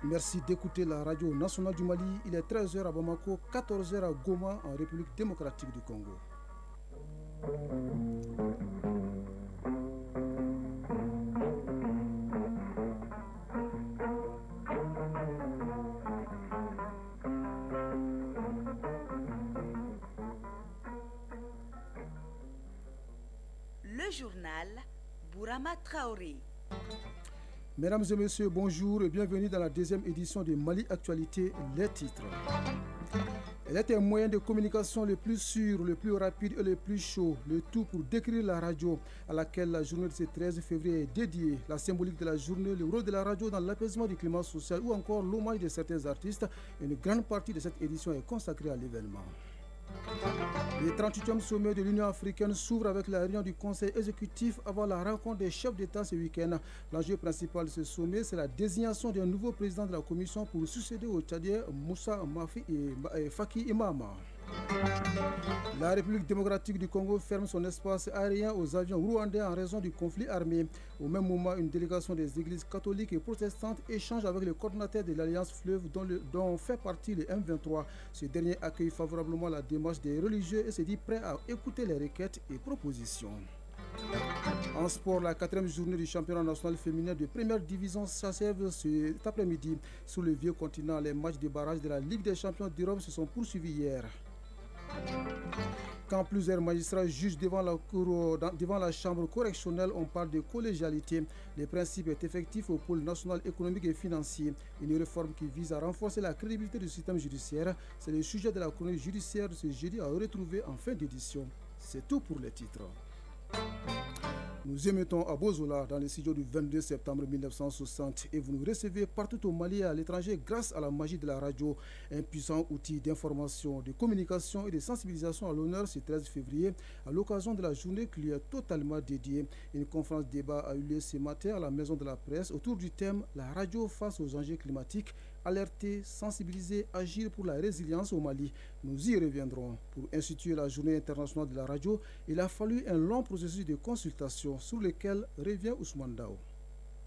Merci d'écouter la radio nationale du Mali. Il est 13h à Bamako, 14h à Goma en République démocratique du Congo. Le journal Bourama Traoré. Mesdames et messieurs, bonjour et bienvenue dans la deuxième édition de Mali Actualité, les titres. Elle est un moyen de communication le plus sûr, le plus rapide et le plus chaud, le tout pour décrire la radio à laquelle la journée de ce 13 février est dédiée, la symbolique de la journée, le rôle de la radio dans l'apaisement du climat social ou encore l'hommage de certains artistes. Une grande partie de cette édition est consacrée à l'événement. Le 38e sommet de l'Union africaine s'ouvre avec la réunion du Conseil exécutif avant la rencontre des chefs d'État ce week-end. L'enjeu principal de ce sommet, c'est la désignation d'un nouveau président de la Commission pour succéder au Tchadien Moussa Mafi et Faki Imama. La République démocratique du Congo ferme son espace aérien aux avions rwandais en raison du conflit armé. Au même moment, une délégation des églises catholiques et protestantes échange avec le coordinateur de l'Alliance Fleuve dont fait partie le M23. Ce dernier accueille favorablement la démarche des religieux et se dit prêt à écouter les requêtes et propositions. En sport, la 4e journée du championnat national féminin de première division s'achève cet après-midi. Sur le vieux continent, les matchs de barrage de la Ligue des champions d'Europe se sont poursuivis hier. Quand plusieurs magistrats jugent devant la chambre correctionnelle, on parle de collégialité. Le principe est effectif au pôle national économique et financier. Une réforme qui vise à renforcer la crédibilité du système judiciaire. C'est le sujet de la chronique judiciaire de ce jeudi à retrouver en fin d'édition. C'est tout pour les titres. Nous émettons à Bozola dans les studios du 22 septembre 1960 et vous nous recevez partout au Mali et à l'étranger grâce à la magie de la radio, un puissant outil d'information, de communication et de sensibilisation à l'honneur ce 13 février à l'occasion de la journée qui lui est totalement dédiée. Une conférence débat a eu lieu ce matin à la Maison de la Presse autour du thème « La radio face aux enjeux climatiques ». Alerter, sensibiliser, agir pour la résilience au Mali. Nous y reviendrons. Pour instituer la journée internationale de la radio, il a fallu un long processus de consultation sur lequel revient Ousmane Dao.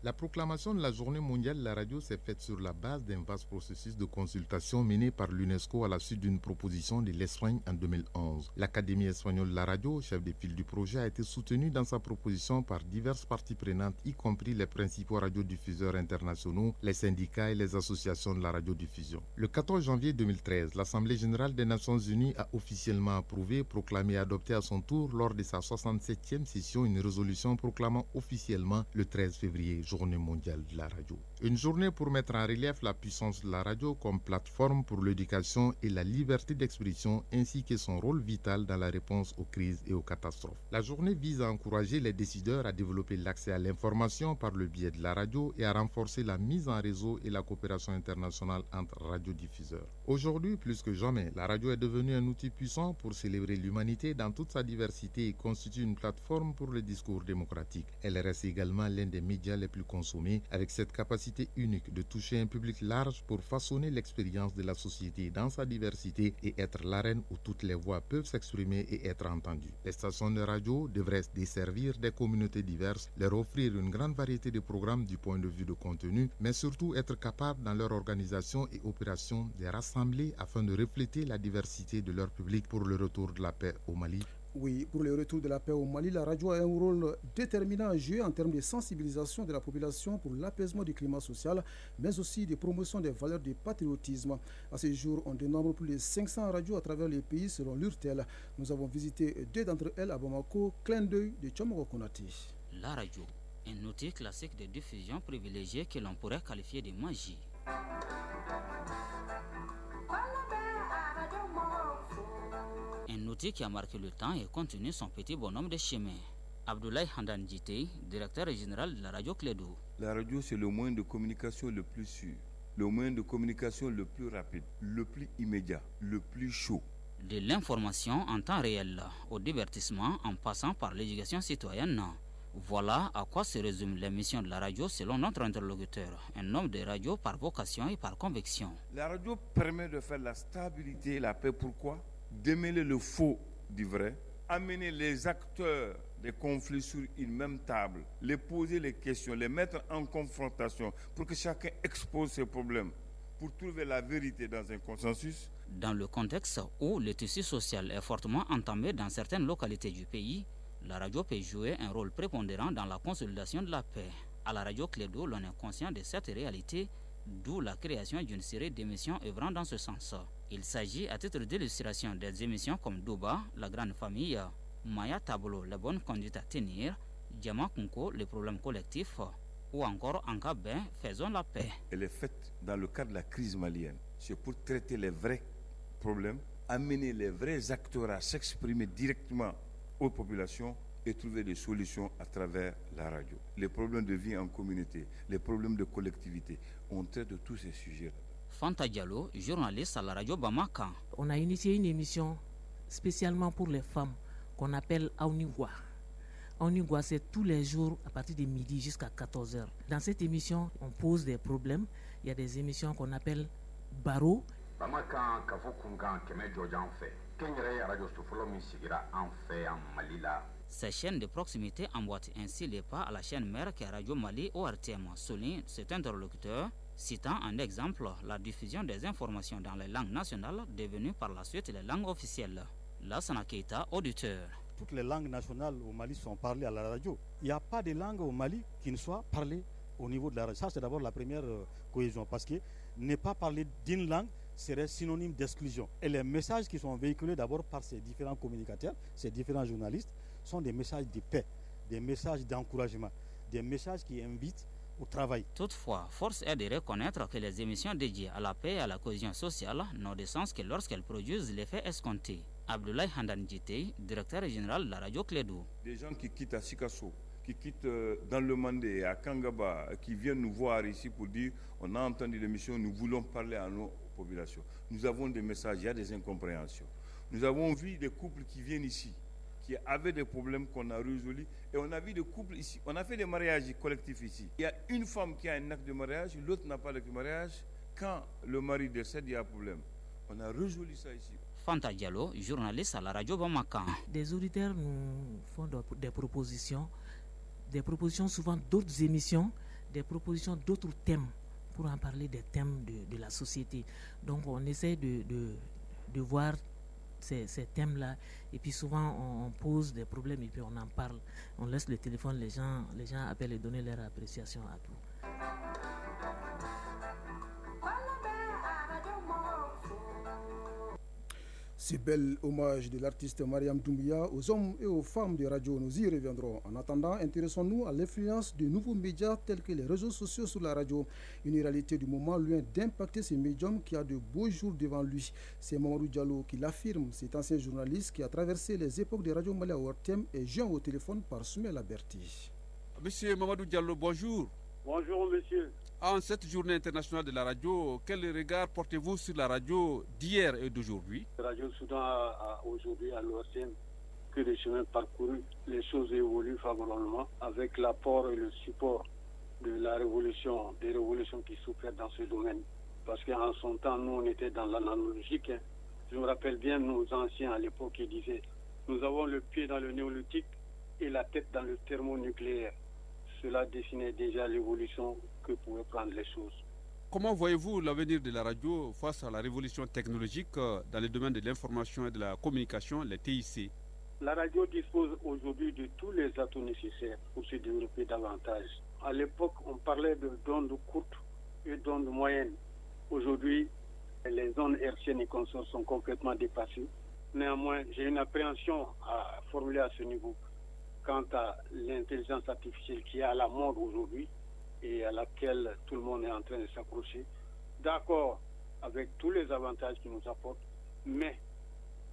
La proclamation de la Journée mondiale de la radio s'est faite sur la base d'un vaste processus de consultation mené par l'UNESCO à la suite d'une proposition de l'Espagne en 2011. L'Académie espagnole de la radio, chef de file du projet, a été soutenue dans sa proposition par diverses parties prenantes, y compris les principaux radiodiffuseurs internationaux, les syndicats et les associations de la radiodiffusion. Le 14 janvier 2013, l'Assemblée générale des Nations unies a officiellement approuvé, proclamé et adopté à son tour lors de sa 67e session une résolution proclamant officiellement le 13 février, Journée mondiale de la radio. Une journée pour mettre en relief la puissance de la radio comme plateforme pour l'éducation et la liberté d'expression ainsi que son rôle vital dans la réponse aux crises et aux catastrophes. La journée vise à encourager les décideurs à développer l'accès à l'information par le biais de la radio et à renforcer la mise en réseau et la coopération internationale entre radiodiffuseurs. Aujourd'hui, plus que jamais, la radio est devenue un outil puissant pour célébrer l'humanité dans toute sa diversité et constitue une plateforme pour le discours démocratique. Elle reste également l'un des médias les plus consommés, avec cette capacité unique de toucher un public large pour façonner l'expérience de la société dans sa diversité et être l'arène où toutes les voix peuvent s'exprimer et être entendues. Les stations de radio devraient desservir des communautés diverses, leur offrir une grande variété de programmes du point de vue de contenu, mais surtout être capables dans leur organisation et opération de rassembler afin de refléter la diversité de leur public pour le retour de la paix au Mali. Oui, pour le retour de la paix au Mali, la radio a un rôle déterminant à jouer en termes de sensibilisation de la population pour l'apaisement du climat social, mais aussi de promotion des valeurs de patriotisme. À ce jour, on dénombre plus de 500 radios à travers le pays selon l'URTEL. Nous avons visité 2 d'entre elles à Bamako, clin d'œil de Tchomoro Konati. La radio, un outil classique de diffusion privilégié que l'on pourrait qualifier de magie. Un outil qui a marqué le temps et continue son petit bonhomme de chemin. Abdoulaye Handan Djité, directeur général de la radio Clédou. La radio, c'est le moyen de communication le plus sûr, le moyen de communication le plus rapide, le plus immédiat, le plus chaud. De l'information en temps réel au divertissement en passant par l'éducation citoyenne. Voilà à quoi se résume l'émission de la radio selon notre interlocuteur, un homme de radio par vocation et par conviction. La radio permet de faire la stabilité et la paix. Pourquoi ? Démêler le faux du vrai, amener les acteurs des conflits sur une même table, les poser les questions, les mettre en confrontation pour que chacun expose ses problèmes, pour trouver la vérité dans un consensus. Dans le contexte où le tissu social est fortement entamé dans certaines localités du pays, la radio peut jouer un rôle prépondérant dans la consolidation de la paix. À la radio Clédo, l'on est conscient de cette réalité, d'où la création d'une série d'émissions œuvrant dans ce sens. Il s'agit à titre d'illustration des émissions comme Douba, La Grande Famille, Maya Tableau, La Bonne Conduite à Tenir, Diamant Kunko, Les Problèmes Collectifs, ou encore Ankabin, Faisons la Paix. Elle est faite dans le cadre de la crise malienne. C'est pour traiter les vrais problèmes, amener les vrais acteurs à s'exprimer directement aux populations et trouver des solutions à travers la radio. Les problèmes de vie en communauté, les problèmes de collectivité, on traite de tous ces sujets-là. Fanta Diallo, journaliste à la radio Bamaka. On a initié une émission spécialement pour les femmes qu'on appelle Aunigwa. Aunigwa, c'est tous les jours à partir de midi jusqu'à 14h. Dans cette émission, on pose des problèmes. Il y a des émissions qu'on appelle Baro. Ces chaînes de proximité emboîtent ainsi les pas à la chaîne mère qui est Radio Mali ORTM, souligne cet interlocuteur, citant en exemple la diffusion des informations dans les langues nationales devenues par la suite les langues officielles. Lassana Keita, auditeur. Toutes les langues nationales au Mali sont parlées à la radio. Il n'y a pas de langue au Mali qui ne soit parlée au niveau de la radio. Ça, c'est d'abord la première cohésion, parce que ne pas parler d'une langue serait synonyme d'exclusion. Et les messages qui sont véhiculés d'abord par ces différents communicateurs, ces différents journalistes, sont des messages de paix, des messages d'encouragement, des messages qui invitent au travail. Toutefois, force est de reconnaître que les émissions dédiées à la paix et à la cohésion sociale n'ont de sens que lorsqu'elles produisent l'effet escompté. Abdoulaye Handan Djité, directeur général de la radio Clédo. Des gens qui quittent à Sikasso, qui quittent dans le Mandé, à Kangaba, qui viennent nous voir ici pour dire on a entendu l'émission, nous voulons parler à nos populations. Nous avons des messages, il y a des incompréhensions. Nous avons vu des couples qui viennent ici, qui avaient des problèmes qu'on a résolus, et on a vu des couples ici. On a fait des mariages collectifs ici. Il y a une femme qui a un acte de mariage, l'autre n'a pas d'acte de mariage. Quand le mari décède, il y a un problème. On a résolu ça ici. Fanta Diallo, journaliste à la radio Bamaka. Des auditeurs nous font des propositions souvent d'autres émissions, des propositions d'autres thèmes pour en parler des thèmes de la société. Donc on essaie de voir ces thèmes-là, et puis souvent on pose des problèmes et puis on en parle. On laisse le téléphone, les gens appellent et donnent leur appréciation à tout. Ces bel hommage de l'artiste Mariam Doumbia aux hommes et aux femmes de radio, nous y reviendrons. En attendant, intéressons-nous à l'influence de nouveaux médias tels que les réseaux sociaux sur la radio. Une réalité du moment loin d'impacter ces médiums qui a de beaux jours devant lui. C'est Mamadou Diallo qui l'affirme. Cet ancien journaliste qui a traversé les époques de Radio Mali à ORTM est joint au téléphone par Soumel Aberti. Monsieur Mamadou Diallo, bonjour. Bonjour monsieur. En cette journée internationale de la radio, quel regard portez-vous sur la radio d'hier et d'aujourd'hui? La radio Soudan a aujourd'hui à l'ORTM que les chemins parcourus, les choses évoluent favorablement avec l'apport et le support de la révolution, des révolutions qui s'opèrent dans ce domaine. Parce qu'en son temps, nous on était dans l'analogique. Je me rappelle bien nos anciens à l'époque qui disaient nous avons le pied dans le néolithique et la tête dans le thermonucléaire. Cela dessinait déjà l'évolution que pouvaient prendre les choses. Comment voyez-vous l'avenir de la radio face à la révolution technologique dans le domaine de l'information et de la communication, les TIC? La radio dispose aujourd'hui de tous les atouts nécessaires pour se développer davantage. À l'époque, on parlait d'ondes courtes et d'ondes moyennes. Aujourd'hui, les ondes hertziennes et consorts sont complètement dépassées. Néanmoins, j'ai une appréhension à formuler à ce niveau quant à l'intelligence artificielle qui est à la mode aujourd'hui et à laquelle tout le monde est en train de s'approcher. D'accord avec tous les avantages qu'il nous apporte, mais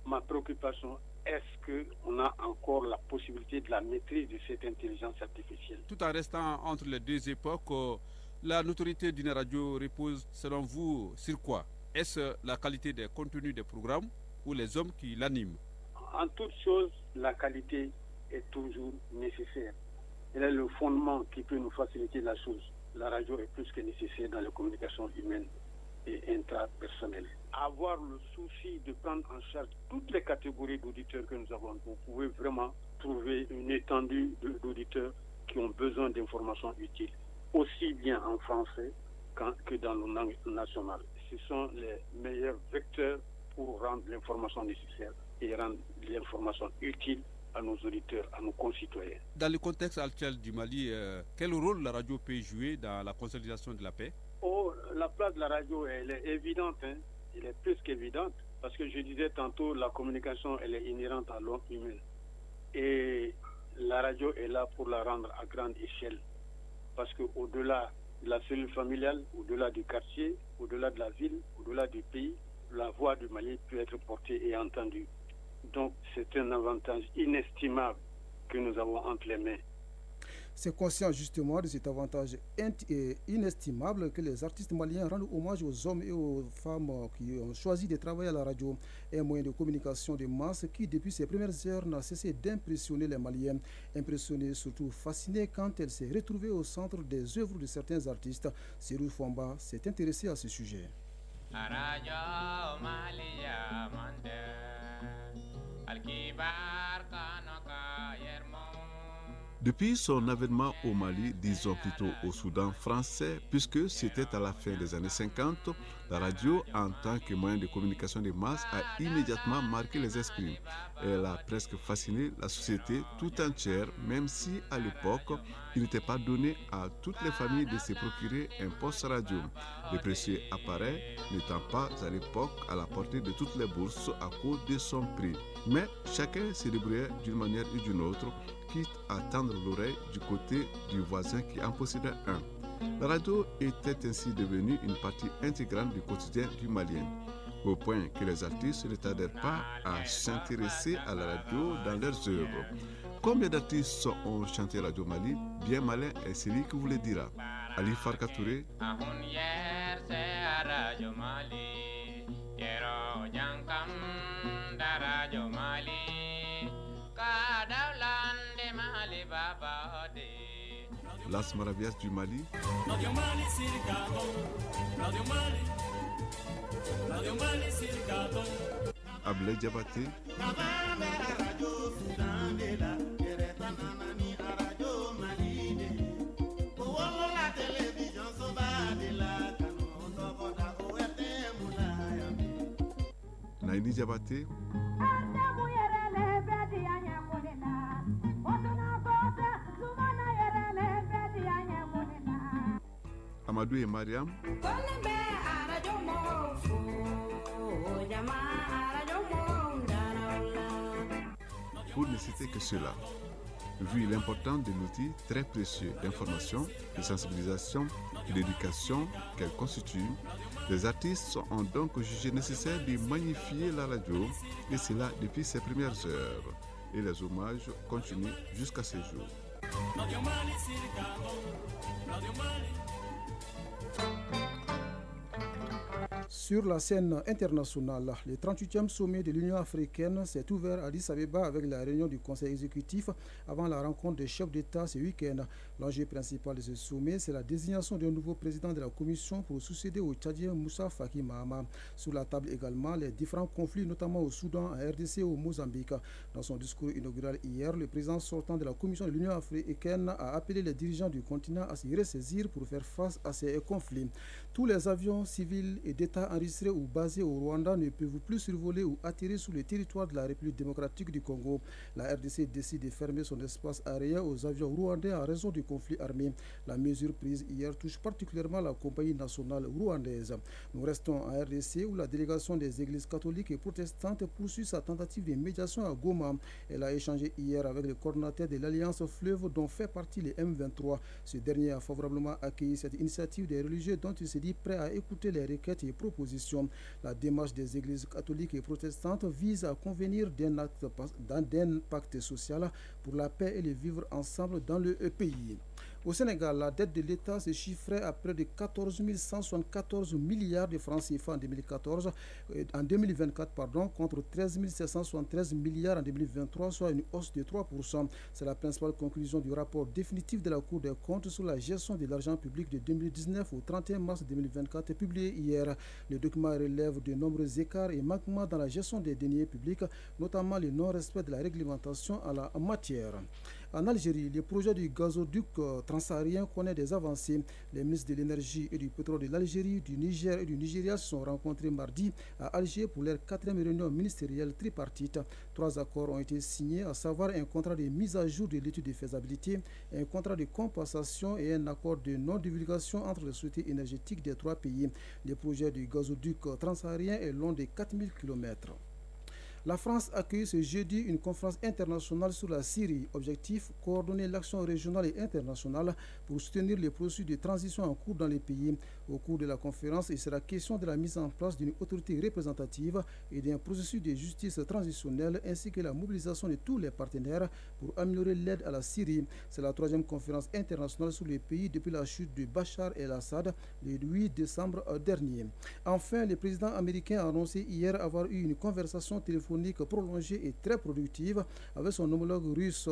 ma préoccupation, est-ce qu'on a encore la possibilité de la maîtrise de cette intelligence artificielle? Tout en restant entre les deux époques, la notoriété d'une radio repose, selon vous, sur quoi? Est-ce la qualité des contenus des programmes ou les hommes qui l'animent? En toute chose, la qualité est toujours nécessaire. Elle est le fondement qui peut nous faciliter la chose. La radio est plus que nécessaire dans la communication humaine. et intrapersonnel. Avoir le souci de prendre en charge toutes les catégories d'auditeurs que nous avons. Vous pouvez vraiment trouver une étendue d'auditeurs qui ont besoin d'informations utiles, aussi bien en français que dans nos langues nationales. Ce sont les meilleurs vecteurs pour rendre l'information nécessaire et rendre l'information utile à nos auditeurs, à nos concitoyens. Dans le contexte actuel du Mali, quel rôle la radio peut jouer dans la consolidation de la paix? La place de la radio, elle est évidente, elle est plus qu'évidente, parce que je disais tantôt, la communication, elle est inhérente à l'homme humain. Et la radio est là pour la rendre à grande échelle, parce qu'au-delà de la cellule familiale, au-delà du quartier, au-delà de la ville, au-delà du pays, la voix du Mali peut être portée et entendue. Donc c'est un avantage inestimable que nous avons entre les mains. C'est conscient justement de cet avantage inestimable que les artistes maliens rendent hommage aux hommes et aux femmes qui ont choisi de travailler à la radio, un moyen de communication de masse qui, depuis ses premières heures, n'a cessé d'impressionner les Maliens, impressionnés, surtout fascinés quand elle s'est retrouvée au centre des œuvres de certains artistes. Serou Fomba s'est intéressé à ce sujet. Depuis son avènement au Mali, disons plutôt au Soudan français, puisque c'était à la fin des années 50, la radio, en tant que moyen de communication de masse, a immédiatement marqué les esprits. Elle a presque fasciné la société tout entière, même si à l'époque, il n'était pas donné à toutes les familles de se procurer un poste radio. Le précieux appareil n'étant pas à l'époque à la portée de toutes les bourses à cause de son prix. Mais chacun se débrouillait d'une manière ou d'une autre, quitte à tendre l'oreille du côté du voisin qui en possédait un. La radio était ainsi devenue une partie intégrante du quotidien du Malien, au point que les artistes ne tardèrent pas à s'intéresser à la radio dans leurs œuvres. Combien d'artistes ont chanté Radio Mali? Bien malin est celui qui vous le dira. Ali Farka Touré. Las Maravillas du Mali. Ablé Diabaté. Naini Diabaté. Amadou et Mariam. Pour ne citer que cela, vu l'importance de l'outil très précieux d'information, de sensibilisation et d'éducation qu'elle constitue, les artistes ont donc jugé nécessaire de magnifier la radio, et cela depuis ses premières heures. Et les hommages continuent jusqu'à ce jour. Sur la scène internationale, le 38e sommet de l'Union africaine s'est ouvert à Addis Abeba avec la réunion du Conseil exécutif avant la rencontre des chefs d'État ce week-end. L'enjeu principal de ce sommet, c'est la désignation d'un nouveau président de la Commission pour succéder au Tchadien Moussa Faki Mahama. Sur la table également, les différents conflits, notamment au Soudan, en RDC et au Mozambique. Dans son discours inaugural hier, le président sortant de la Commission de l'Union africaine a appelé les dirigeants du continent à s'y ressaisir pour faire face à ces conflits. Tous les avions civils et d'État enregistrés ou basés au Rwanda ne peuvent plus survoler ou atterrir sur le territoire de la République démocratique du Congo. La RDC décide de fermer son espace aérien aux avions rwandais en raison du conflit armé. La mesure prise hier touche particulièrement la compagnie nationale rwandaise. Nous restons en RDC où la délégation des églises catholiques et protestantes poursuit sa tentative de médiation à Goma. Elle a échangé hier avec le coordinateur de l'Alliance Fleuve dont fait partie les M23. Ce dernier a favorablement accueilli cette initiative des religieux dont il s'est dit prêt à écouter les requêtes et propositions. La démarche des églises catholiques et protestantes vise à convenir d'un pacte social pour la paix et le vivre ensemble dans le pays. Au Sénégal, la dette de l'État se chiffrait à près de 14 174 milliards de francs CFA en 2024, contre 13 773 milliards en 2023, soit une hausse de 3%. C'est la principale conclusion du rapport définitif de la Cour des comptes sur la gestion de l'argent public de 2019 au 31 mars 2024, publié hier. Le document relève de nombreux écarts et manquements dans la gestion des deniers publics, notamment le non-respect de la réglementation en la matière. En Algérie, le projet du gazoduc transsaharien connaît des avancées. Les ministres de l'énergie et du pétrole de l'Algérie, du Niger et du Nigeria se sont rencontrés mardi à Alger pour leur 4e réunion ministérielle tripartite. 3 accords ont été signés, à savoir un contrat de mise à jour de l'étude de faisabilité, un contrat de compensation et un accord de non-divulgation entre les sociétés énergétiques des 3 pays. Le projet du gazoduc transsaharien est long de 4000 km. La France accueille ce jeudi une conférence internationale sur la Syrie. Objectif, coordonner l'action régionale et internationale pour soutenir les processus de transition en cours dans les pays. Au cours de la conférence, il sera question de la mise en place d'une autorité représentative et d'un processus de justice transitionnelle ainsi que la mobilisation de tous les partenaires pour améliorer l'aide à la Syrie. C'est la 3e conférence internationale sur les pays depuis la chute de Bachar el-Assad le 8 décembre dernier. Enfin, le président américain a annoncé hier avoir eu une conversation téléphonique prolongée et très productive avec son homologue russe.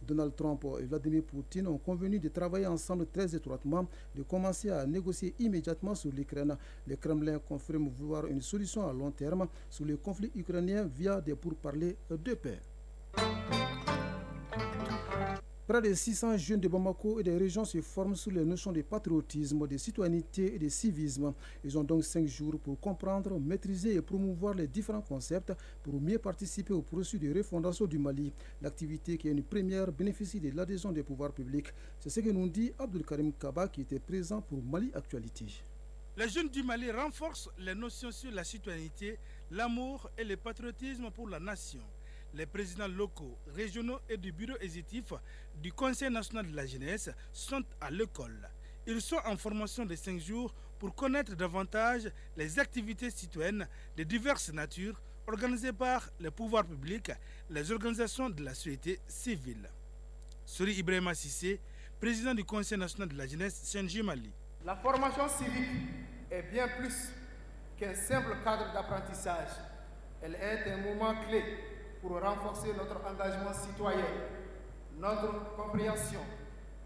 Donald Trump et Vladimir Poutine ont convenu de travailler ensemble très étroitement, de commencer à négocier immédiatement sur l'Ukraine. Le Kremlin confirme vouloir une solution à long terme sur le conflit ukrainien via des pourparlers de paix. Près de 600 jeunes de Bamako et des régions se forment sur les notions de patriotisme, de citoyenneté et de civisme. Ils ont donc 5 jours pour comprendre, maîtriser et promouvoir les différents concepts pour mieux participer au processus de refondation du Mali. L'activité, qui est une première, bénéficie de l'adhésion des pouvoirs publics. C'est ce que nous dit Abdul Karim Kaba, qui était présent pour Mali Actualité. Les jeunes du Mali renforcent les notions sur la citoyenneté, l'amour et le patriotisme pour la nation. Les présidents locaux, régionaux et du bureau exécutif du Conseil national de la jeunesse sont à l'école. Ils sont en formation de 5 jours pour connaître davantage les activités citoyennes de diverses natures organisées par les pouvoirs publics, les organisations de la société civile. Sori Ibrahima Sissé, président du Conseil national de la jeunesse CNJ Mali. La formation civique est bien plus qu'un simple cadre d'apprentissage. Elle est un moment clé pour renforcer notre engagement citoyen, notre compréhension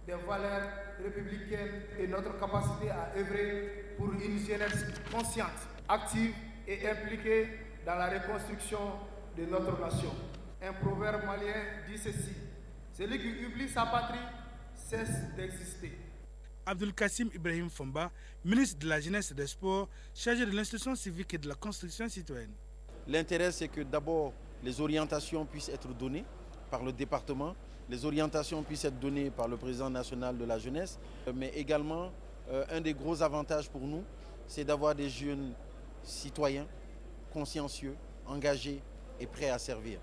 des valeurs républicaines et notre capacité à œuvrer pour une jeunesse consciente, active et impliquée dans la reconstruction de notre nation. Un proverbe malien dit ceci: celui qui oublie sa patrie cesse d'exister. Abdul Kassim Ibrahim Fomba, ministre de la Jeunesse et des Sports, chargé de l'instruction civique et de la construction citoyenne. L'intérêt, c'est que d'abord, les orientations puissent être données par le département, les orientations puissent être données par le président national de la jeunesse, mais également, un des gros avantages pour nous, c'est d'avoir des jeunes citoyens, consciencieux, engagés et prêts à servir.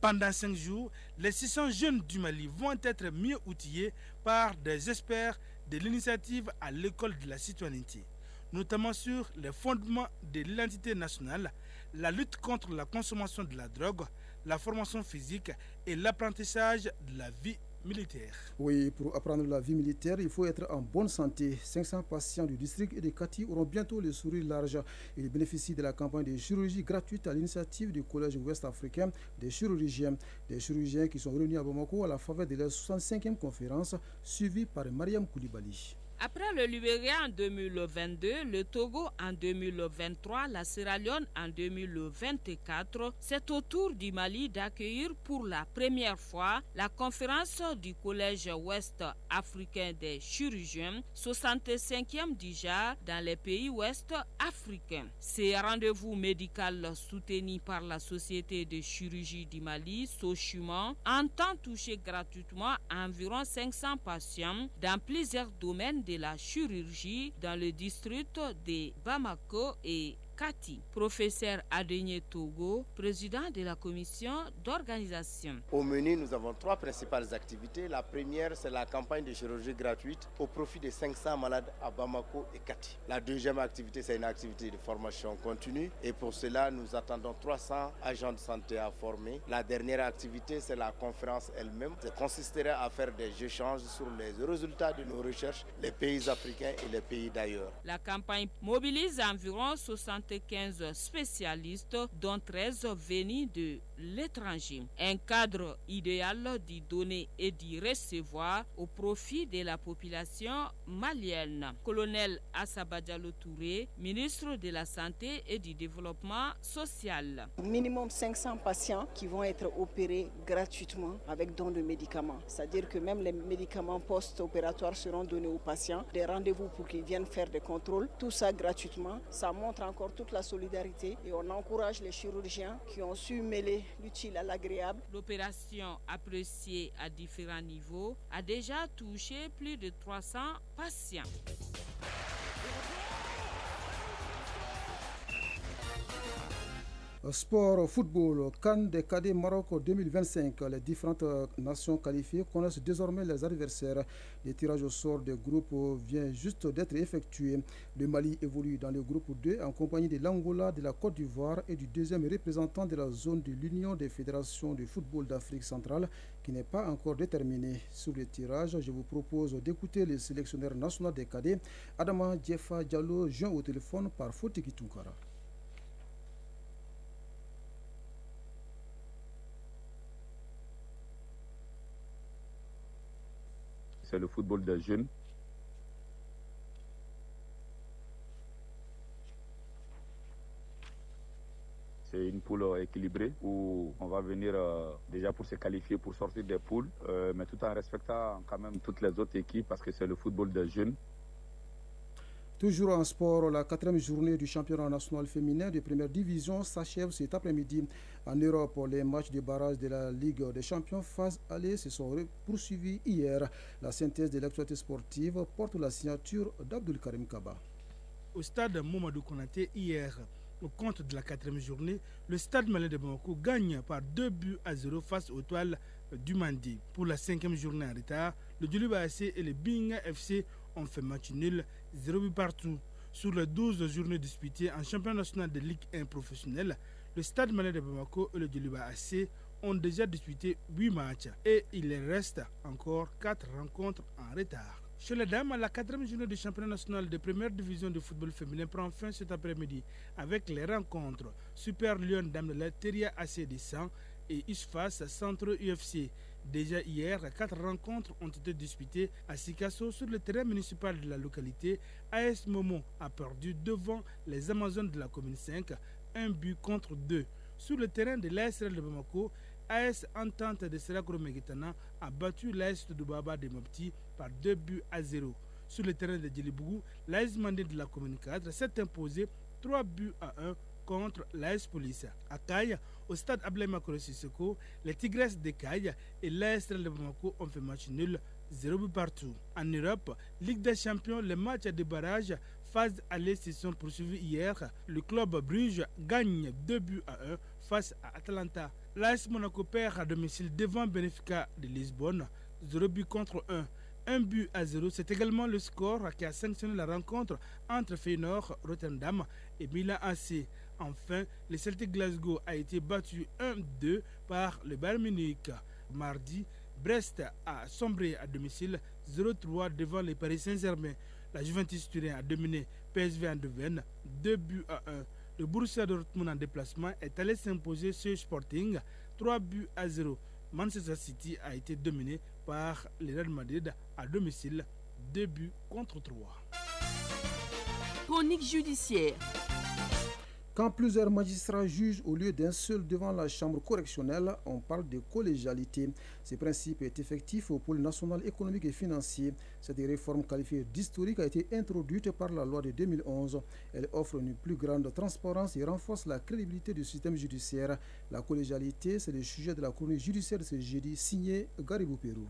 Pendant 5 jours, les 600 jeunes du Mali vont être mieux outillés par des experts de l'initiative à l'école de la citoyenneté, notamment sur les fondements de l'identité nationale, la lutte contre la consommation de la drogue, la formation physique et l'apprentissage de la vie militaire. Oui, pour apprendre la vie militaire, il faut être en bonne santé. 500 patients du district et de Kati auront bientôt le sourire large. Ils bénéficient de la campagne de chirurgie gratuite à l'initiative du Collège ouest-africain des chirurgiens. Des chirurgiens qui sont réunis à Bamako à la faveur de leur 65e conférence, suivie par Mariam Koulibaly. Après le Libéria en 2022, le Togo en 2023, la Sierra Leone en 2024, c'est au tour du Mali d'accueillir pour la première fois la conférence du Collège ouest africain des chirurgiens, 65e du genre dans les pays ouest africains. Ces rendez-vous médical soutenu par la Société de chirurgie du Mali, Sochuma, entend toucher gratuitement environ 500 patients dans plusieurs domaines de la chirurgie dans le district de Bamako et Kati. Professeur Adegne Togo, président de la commission d'organisation. Au menu, nous avons 3 principales activités. La première, c'est la campagne de chirurgie gratuite au profit de 500 malades à Bamako et Kati. La deuxième activité, c'est une activité de formation continue et pour cela, nous attendons 300 agents de santé à former. La dernière activité, c'est la conférence elle-même. Ça consisterait à faire des échanges sur les résultats de nos recherches, les pays africains et les pays d'ailleurs. La campagne mobilise environ 75 spécialistes, dont 13 venus de l'étranger. Un cadre idéal d'y donner et d'y recevoir au profit de la population malienne. Colonel Assaba Diallo Touré, ministre de la Santé et du Développement social. Minimum 500 patients qui vont être opérés gratuitement avec don de médicaments. C'est-à-dire que même les médicaments post-opératoires seront donnés aux patients, des rendez-vous pour qu'ils viennent faire des contrôles, tout ça gratuitement. Ça montre encore toute la solidarité et on encourage les chirurgiens qui ont su mêler l'utile à l'agréable. L'opération, appréciée à différents niveaux, a déjà touché plus de 300 patients. Sport, football, CAN des cadets Maroc 2025. Les différentes nations qualifiées connaissent désormais les adversaires. Le tirage au sort des groupes vient juste d'être effectué. Le Mali évolue dans le groupe 2 en compagnie de l'Angola, de la Côte d'Ivoire et du deuxième représentant de la zone de l'Union des fédérations de football d'Afrique centrale qui n'est pas encore déterminé. Sur le tirage, je vous propose d'écouter le sélectionneur national des cadets, Adama Djefa Diallo, joint au téléphone par Fotiki Tunkara. C'est le football des jeunes. C'est une poule équilibrée où on va venir déjà pour se qualifier, pour sortir des poules, mais tout en respectant quand même toutes les autres équipes parce que c'est le football des jeunes. Toujours en sport, la 4e journée du championnat national féminin de première division s'achève cet après-midi. En Europe, les matchs de barrage de la Ligue des champions phase aller se sont poursuivis hier. La synthèse de l'actualité sportive porte la signature d'Abdul Karim Kaba. Au stade Mamadou Konaté hier, au compte de la 4e journée, le stade malien de Bamako gagne par 2-0 face aux Toiles du Mandi. Pour la 5e journée en retard, le Djoliba AC et le Binga FC ont fait match nul, 0 but partout. Sur les 12 journées disputées en championnat national de Ligue 1 professionnelle, le stade malien de Bamako et le Djoliba AC ont déjà disputé 8 matchs et il reste encore 4 rencontres en retard. Chez les dames, la 4e journée du championnat national de première division de football féminin prend fin cet après-midi avec les rencontres Super Lyon Dame de la Teria AC de 100 et Isfas Centre UFC. Déjà hier, 4 rencontres ont été disputées à Sikasso sur le terrain municipal de la localité. AS Momo a perdu devant les Amazones de la commune 5, 1 but contre 2. Sur le terrain de l'ASRL de Bamako, AS Entente de Serakoro Meguitana a battu l'AS de Baba de Mopti par 2-0. Sur le terrain de Djelibougou, l'AS Mandé de la commune 4 s'est imposé 3-1 contre l'AS Police. À Kaye, au stade Ablaye Makolo Sissoko, les Tigresses de Kaye et l'ASRL de Bamako ont fait match nul, 0 but partout. En Europe, Ligue des champions, les matchs de barrage phase aller se sont poursuivis hier. Le club Bruges gagne 2-1 face à Atalanta. L'AS Monaco perd à domicile devant Benfica de Lisbonne, 0 but contre 1. 1-0, c'est également le score qui a sanctionné la rencontre entre Feyenoord, Rotterdam et Milan AC. Enfin, le Celtic Glasgow a été battu 1-2 par le Bayern Munich. Mardi, Brest a sombré à domicile 0-3 devant les Paris Saint-Germain. La Juventus Turin a dominé PSV Eindhoven 2-1. Le Borussia Dortmund en déplacement est allé s'imposer sur Sporting 3-0. Manchester City a été dominé par le Real Madrid à domicile 2-3. Chronique judiciaire. Quand plusieurs magistrats jugent au lieu d'un seul devant la chambre correctionnelle, on parle de collégialité. Ce principe est effectif au pôle national économique et financier. Cette réforme qualifiée d'historique a été introduite par la loi de 2011. Elle offre une plus grande transparence et renforce la crédibilité du système judiciaire. La collégialité, c'est le sujet de la chronique judiciaire de ce jeudi, signé Garibou Pérou.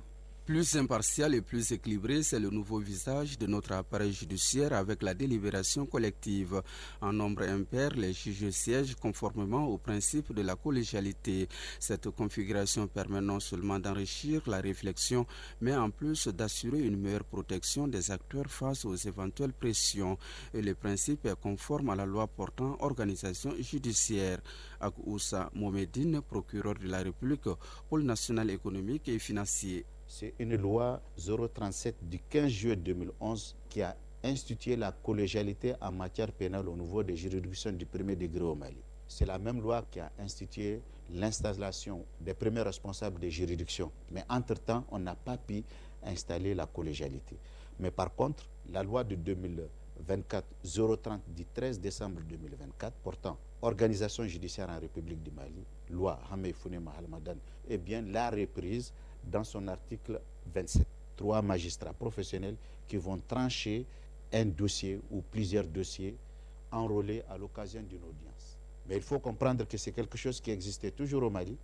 Plus impartial et plus équilibré, c'est le nouveau visage de notre appareil judiciaire avec la délibération collective. En nombre impair, les juges siègent conformément au principe de la collégialité. Cette configuration permet non seulement d'enrichir la réflexion, mais en plus d'assurer une meilleure protection des acteurs face aux éventuelles pressions. Et le principe est conforme à la loi portant organisation judiciaire. Agoussa Momedine, procureur de la République, pôle national économique et financier. C'est une loi 037 du 15 juillet 2011 qui a institué la collégialité en matière pénale au niveau des juridictions du premier degré au Mali. C'est la même loi qui a institué l'installation des premiers responsables des juridictions. Mais entre-temps, on n'a pas pu installer la collégialité. Mais par contre, la loi de 2024 030 du 13 décembre 2024 portant organisation judiciaire en République du Mali, loi Hamé Founé Mahalmadan, est bien la reprise dans son article 27. 3 magistrats professionnels qui vont trancher un dossier ou plusieurs dossiers enrôlés à l'occasion d'une audience. Mais il faut comprendre que c'est quelque chose qui existait toujours au Mali,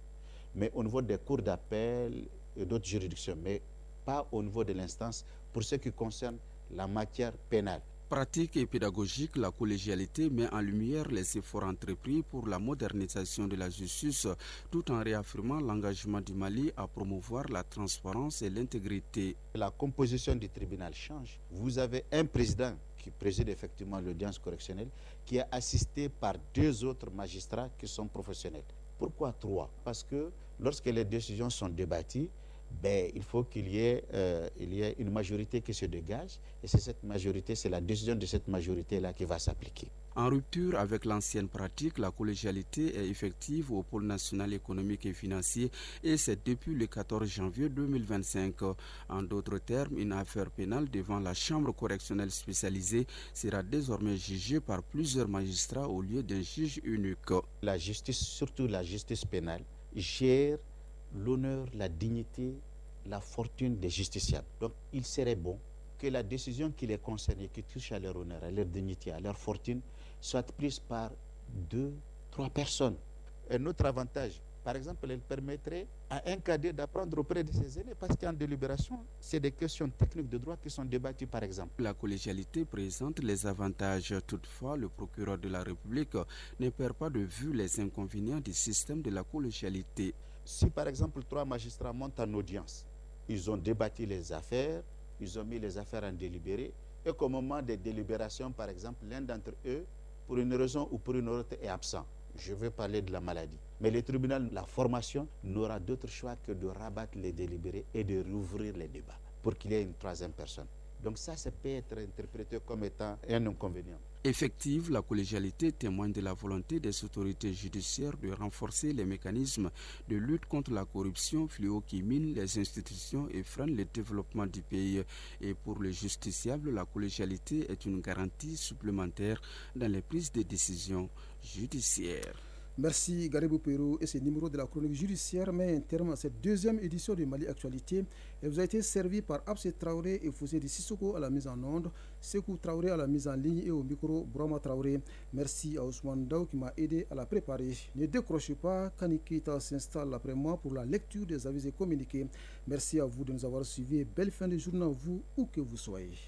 mais au niveau des cours d'appel et d'autres juridictions, mais pas au niveau de l'instance pour ce qui concerne la matière pénale. Pratique et pédagogique, la collégialité met en lumière les efforts entrepris pour la modernisation de la justice tout en réaffirmant l'engagement du Mali à promouvoir la transparence et l'intégrité. La composition du tribunal change. Vous avez un président qui préside effectivement l'audience correctionnelle qui est assisté par 2 autres magistrats qui sont professionnels. Pourquoi 3? Parce que lorsque les décisions sont débattues, il faut qu'il y ait une majorité qui se dégage et c'est cette majorité, c'est la décision de cette majorité-là qui va s'appliquer. En rupture avec l'ancienne pratique, la collégialité est effective au pôle national économique et financier et c'est depuis le 14 janvier 2025. En d'autres termes, une affaire pénale devant la chambre correctionnelle spécialisée sera désormais jugée par plusieurs magistrats au lieu d'un juge unique. La justice, surtout la justice pénale, gère l'honneur, la dignité, la fortune des justiciables. Donc il serait bon que la décision qui les concerne et qui touche à leur honneur, à leur dignité, à leur fortune, soit prise par 2, 3 personnes. Un autre avantage, par exemple, elle permettrait à un cadet d'apprendre auprès de ses aînés parce qu'en délibération, c'est des questions techniques de droit qui sont débattues, par exemple. La collégialité présente les avantages. Toutefois, le procureur de la République ne perd pas de vue les inconvénients du système de la collégialité. Si par exemple 3 magistrats montent en audience, ils ont débattu les affaires, ils ont mis les affaires en délibéré, et qu'au moment des délibérations, par exemple, l'un d'entre eux, pour une raison ou pour une autre, est absent. Je veux parler de la maladie. Mais le tribunal, la formation, n'aura d'autre choix que de rabattre les délibérés et de rouvrir les débats pour qu'il y ait une 3e personne. Donc ça peut être interprété comme étant un inconvénient. Effective, la collégialité témoigne de la volonté des autorités judiciaires de renforcer les mécanismes de lutte contre la corruption, fléau qui mine les institutions et freine le développement du pays. Et pour les justiciables, la collégialité est une garantie supplémentaire dans les prises de décisions judiciaires. Merci Garibou Perou et ce numéro de la chronique judiciaire met un terme à cette 2e édition de Mali Actualité. Elle vous a été servie par Abse Traoré et Foussé de Sissoko à la mise en onde, Sekou Traoré à la mise en ligne et au micro Brahma Traoré. Merci à Ousmane Daou qui m'a aidé à la préparer. Ne décrochez pas, Kanikita s'installe après moi pour la lecture des avis et communiqués. Merci à vous de nous avoir suivis. Belle fin de journée à vous, où que vous soyez.